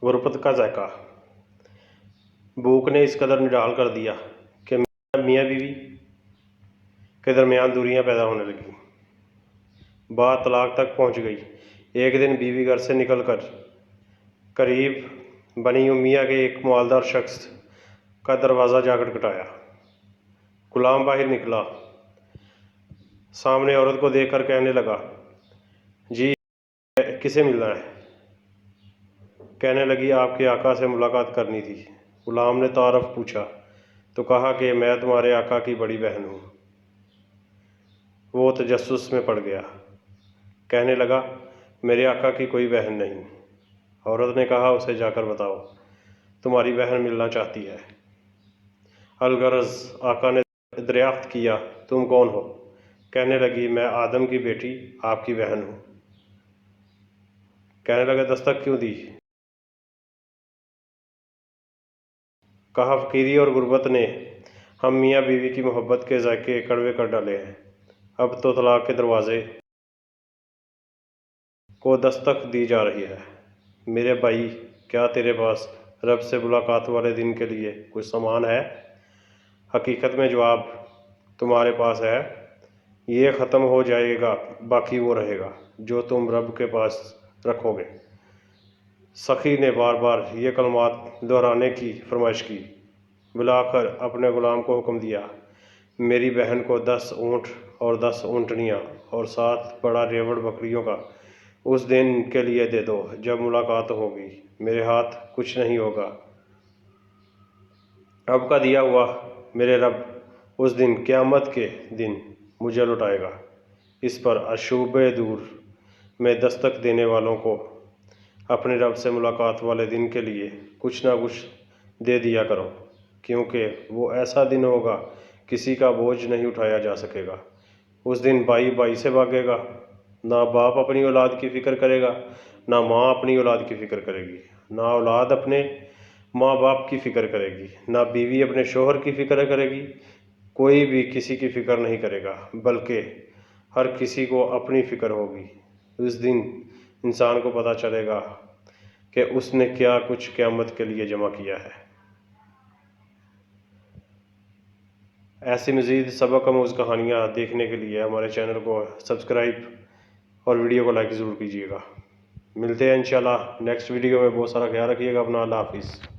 गुरबत का ज़ायका। भूख ने इस कदर निढाल कर दिया कि मियाँ बीवी के दरमियान दूरियां पैदा होने लगीं। बात तलाक तक पहुंच गई। एक दिन बीवी घर से निकलकर करीब बनी मियाँ के एक मालदार शख्स का दरवाज़ा जा खटखटाया। गुलाम बाहर निकला, सामने औरत को देखकर कहने लगा, जी किसे मिलना है? कहने लगी, आपके आका से मुलाकात करनी थी। गुलाम ने तारफ़ पूछा तो कहा कि मैं तुम्हारे आका की बड़ी बहन हूँ। वो तजस्सुस में पड़ गया, कहने लगा, मेरे आका की कोई बहन नहीं। औरत ने कहा, उसे जाकर बताओ, तुम्हारी बहन मिलना चाहती है। अलगरज आका ने दरियाफ्त किया, तुम कौन हो? कहने लगी, मैं आदम की बेटी आपकी बहन हूँ। कहने लगा, दस्तक क्यों दी? कहा, फ़कीरी और गुर्बत ने हम मियाँ बीवी की मोहब्बत के ज़ायके कड़वे कर डाले हैं। अब तो तलाक के दरवाज़े को दस्तक दी जा रही है। मेरे भाई, क्या तेरे पास रब से मुलाकात वाले दिन के लिए कुछ सामान है? हकीकत में जवाब तुम्हारे पास है। ये ख़त्म हो जाएगा, बाकी वो रहेगा जो तुम रब के पास रखोगे। सखी ने बार बार ये कलमात दोहराने की फरमाइश की। बुलाकर अपने ग़ुलाम को हुक्म दिया, मेरी बहन को 10 ऊँट और 10 ऊँटनियाँ और 7 बड़ा रेवड़ बकरियों का उस दिन के लिए दे दो जब मुलाकात होगी। मेरे हाथ कुछ नहीं होगा। अब का दिया हुआ मेरे रब उस दिन क़यामत के दिन मुझे लौटाएगा। इस पर अशूबे दूर में दस्तक देने वालों को अपने रब से मुलाकात वाले दिन के लिए कुछ ना कुछ दे दिया करो, क्योंकि वो ऐसा दिन होगा किसी का बोझ नहीं उठाया जा सकेगा। उस दिन भाई भाई से भागेगा, ना बाप अपनी औलाद की फ़िक्र करेगा, ना माँ अपनी औलाद की फ़िक्र करेगी, ना औलाद अपने माँ बाप की फ़िक्र करेगी, ना बीवी अपने शोहर की फ़िक्र करेगी। कोई भी किसी की फ़िक्र नहीं करेगा, बल्कि हर किसी को अपनी फ़िक्र होगी। उस दिन इंसान को पता चलेगा कि उसने क्या कुछ क़यामत के लिए जमा किया है। ऐसी मज़ीद सबक आमूज़ कहानियाँ देखने के लिए हमारे चैनल को सब्सक्राइब और वीडियो को लाइक ज़रूर कीजिएगा। मिलते हैं इंशाल्लाह नेक्स्ट वीडियो में। बहुत सारा ख्याल रखिएगा अपना। अल्लाह हाफ़िज़।